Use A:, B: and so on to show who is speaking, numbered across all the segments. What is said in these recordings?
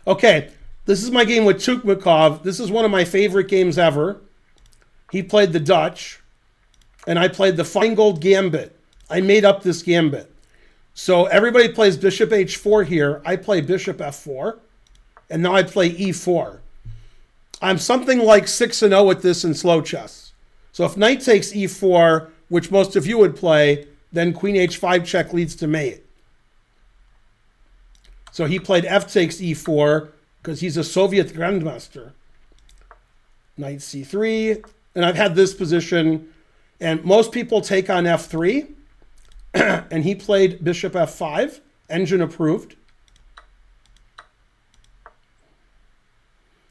A: Okay, this is my game with Tukmakov. This is one of my favorite games ever. He played the Dutch, and I played the Feingold Gambit. I made up this Gambit. So everybody plays bishop h4 here. I play bishop f4, and now I play e4. I'm something like 6-0 at this in slow chess. So if knight takes e4, which most of you would play, then queen h5 check leads to mate. So he played f takes e4 because he's a Soviet grandmaster. Knight c3, and I've had this position, and most people take on f3, and he played bishop f5, engine approved.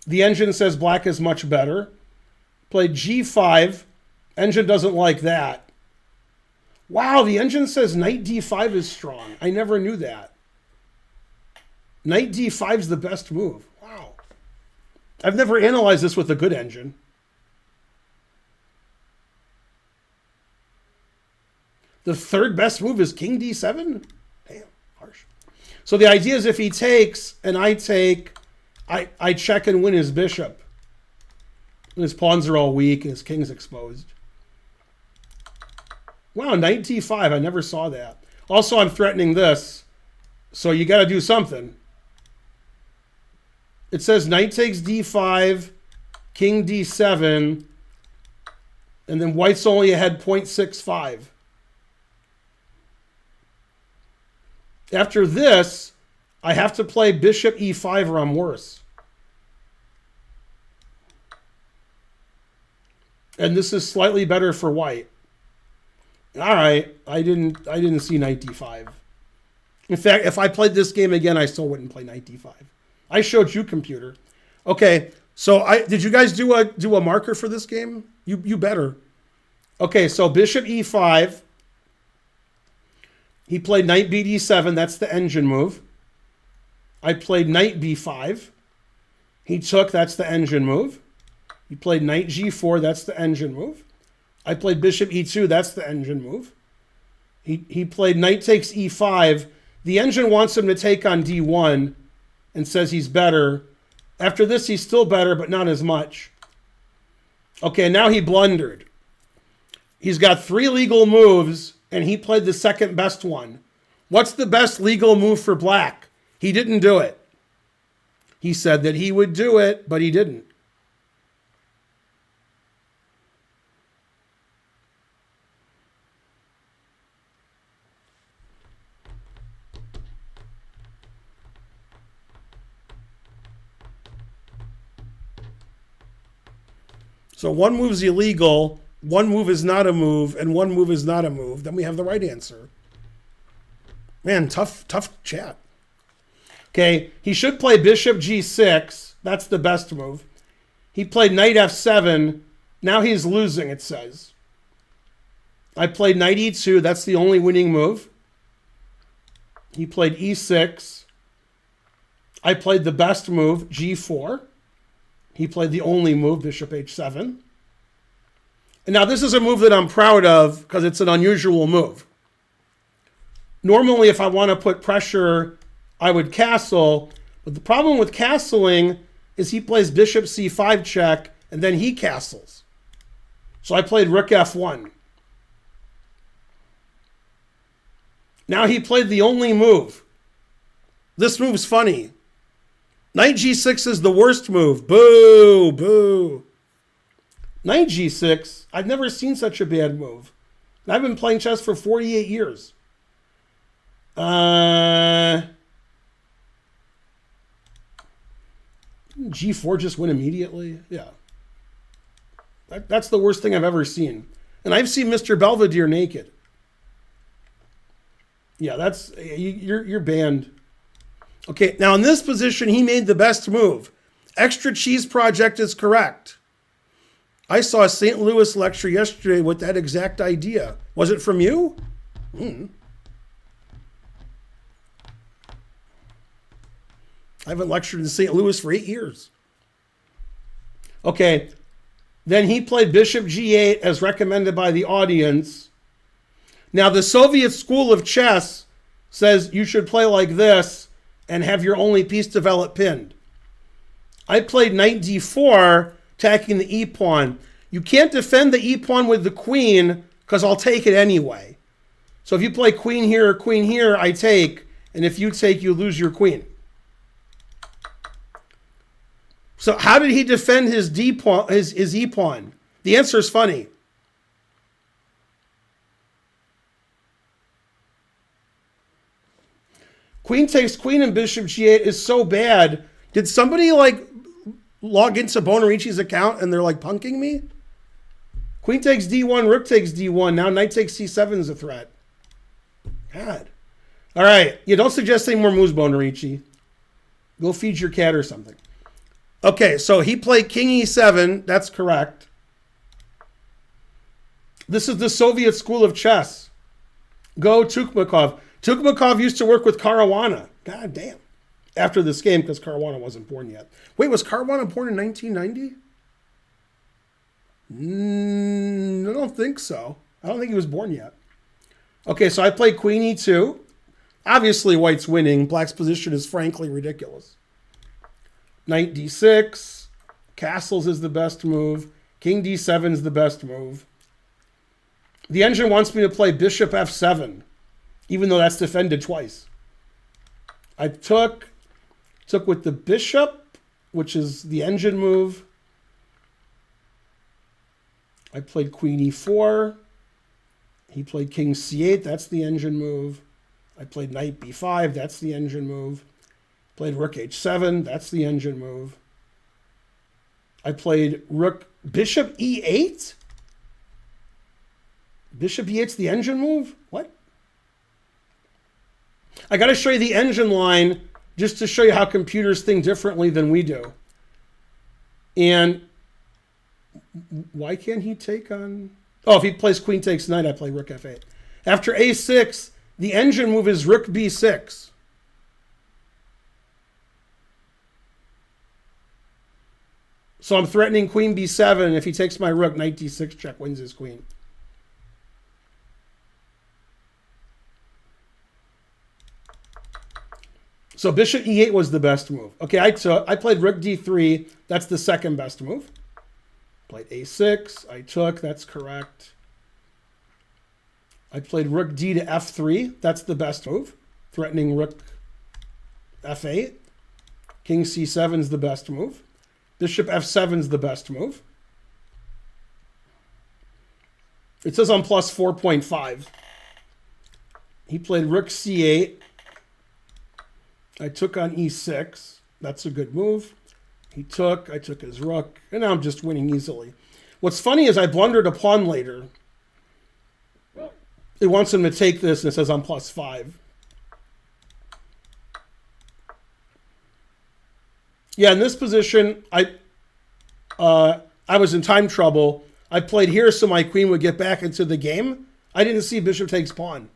A: The engine says black is much better. Played g5, engine doesn't like that. Wow, the engine says knight d5 is strong. I never knew that. Knight d5 is the best move. Wow. I've never analyzed this with a good engine. The third best move is king d7? Damn, harsh. So the idea is if he takes and I take, I check and win his bishop. And his pawns are all weak and his king's exposed. Wow, knight d5. I never saw that. Also, I'm threatening this. So you got to do something. It says knight takes d5, king d7, and then white's only ahead 0.65. After this, I have to play bishop e5 or I'm worse. And this is slightly better for white. All right, I didn't see knight d5. In fact, if I played this game again, I still wouldn't play knight d5. I showed you, computer. Okay, so did you guys do a marker for this game? You better. Okay, so bishop e5. He played knight bd7. That's the engine move. I played knight b5. He took. That's the engine move. He played knight g4. That's the engine move. I played bishop e2. That's the engine move. He played knight takes e5. The engine wants him to take on d1 and says he's better. After this, he's still better, but not as much. Okay, now he blundered. He's got 3 legal moves, and he played the second best one. What's the best legal move for black? He didn't do it. He said that he would do it, but he didn't. So one move's illegal, one move is not a move, and one move is not a move. Then we have the right answer. Man, tough chat. Okay, he should play bishop g6. That's the best move. He played knight f7. Now he's losing, it says. I played knight e2. That's the only winning move. He played e6. I played the best move, g4. He played the only move, bishop h7. And now this is a move that I'm proud of because it's an unusual move. Normally, if I want to put pressure, I would castle. But the problem with castling is he plays bishop c5 check, and then he castles. So I played rook f1. Now he played the only move. This move's funny. Knight g6 is the worst move. Boo, boo. Knight g6, I've never seen such a bad move. I've been playing chess for 48 years. G4 just win immediately? Yeah. That's the worst thing I've ever seen. And I've seen Mr. Belvedere naked. Yeah, that's, you're banned. Okay, now in this position, he made the best move. Extra cheese project is correct. I saw a St. Louis lecture yesterday with that exact idea. Was it from you? I haven't lectured in St. Louis for 8 years. Okay, then he played bishop g8 as recommended by the audience. Now the Soviet school of chess says you should play like this and have your only piece develop pinned. I played knight d4, attacking the e-pawn. You can't defend the e-pawn with the queen because I'll take it anyway. So if you play queen here, I take. And if you take, you lose your queen. So how did he defend his d-pawn, his e-pawn? The answer is funny. Queen takes queen and bishop g8 is so bad. Did somebody like log into Bonarici's account and they're like punking me? Queen takes d1, rook takes d1. Now knight takes c7 is a threat. God. All right. You don't suggest any more moves, Bonarici. Go feed your cat or something. Okay, so he played king e7. That's correct. This is the Soviet school of chess. Go Tukmakov. Tukmakov used to work with Caruana. God damn. After this game, because Caruana wasn't born yet. Wait, was Caruana born in 1990? I don't think so. I don't think he was born yet. Okay, so I played queen e2. Obviously, white's winning. Black's position is frankly ridiculous. Knight d6. Castles is the best move. King d7 is the best move. The engine wants me to play bishop f7, even though that's defended twice. I took with the bishop, which is the engine move. I played queen e4. He played king c8. That's the engine move. I played knight b5. That's the engine move. Played rook h7. That's the engine move. I played bishop e8. Bishop e8's the engine move? What? I got to show you the engine line just to show you how computers think differently than we do. And why can't he take on... Oh, if he plays queen takes knight, I play rook f8. After a6, the engine move is rook b6. So I'm threatening queen b7. If he takes my rook, knight d6 check wins his queen. So bishop e8 was the best move. Okay, I played rook d3. That's the second best move. Played a6. I took. That's correct. I played rook d to f3. That's the best move. Threatening rook f8. King c7 is the best move. Bishop f7 is the best move. It says I'm plus 4.5. He played rook c8. I took on e6. That's a good move. He took. I took his rook. And now I'm just winning easily. What's funny is I blundered a pawn later. It wants him to take this, and it says I'm plus 5. Yeah, in this position, I was in time trouble. I played here so my queen would get back into the game. I didn't see bishop takes pawn.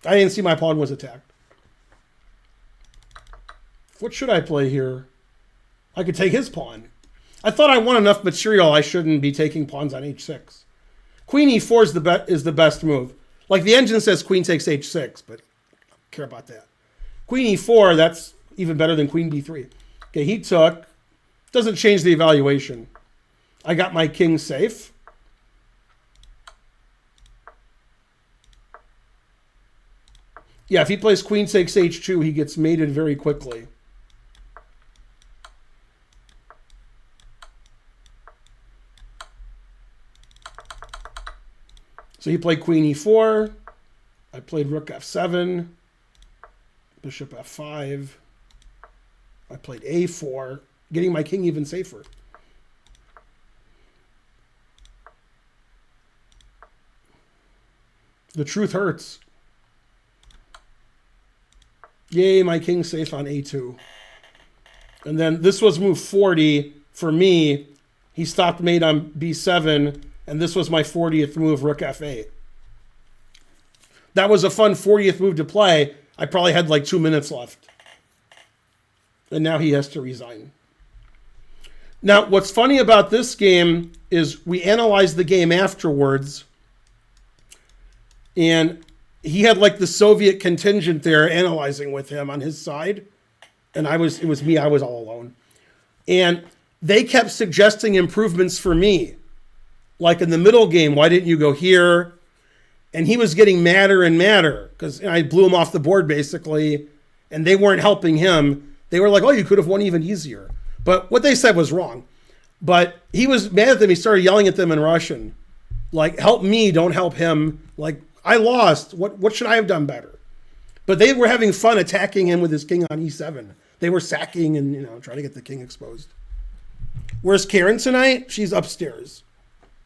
A: I didn't see my pawn was attacked. What should I play here? I could take his pawn. I thought I won enough material I shouldn't be taking pawns on h6. Queen e4 is the best move. Like the engine says queen takes h6, but I don't care about that. Queen e4, that's even better than queen b3. Okay, he took. Doesn't change the evaluation. I got my king safe. Yeah, if he plays queen takes h2, he gets mated very quickly. So he played queen e4. I played rook f7. Bishop f5. I played a4, getting my king even safer. The truth hurts. Yay, my king safe on a2. And then this was move 40 for me. He stopped mate on b7, and this was my 40th move, rook f8. That was a fun 40th move to play. I probably had like 2 minutes left. And now he has to resign. Now, what's funny about this game is we analyzed the game afterwards. And he had like the Soviet contingent there analyzing with him on his side. And it was me, I was all alone. And they kept suggesting improvements for me. Like in the middle game, why didn't you go here? And he was getting madder and madder because I blew him off the board basically, and they weren't helping him. They were like, oh, you could have won even easier. But what they said was wrong. But he was mad at them. He started yelling at them in Russian. Like, help me, don't help him. Like, I lost. What should I have done better? But they were having fun attacking him with his king on e7. They were sacking and, trying to get the king exposed. Where's Karen tonight? She's upstairs.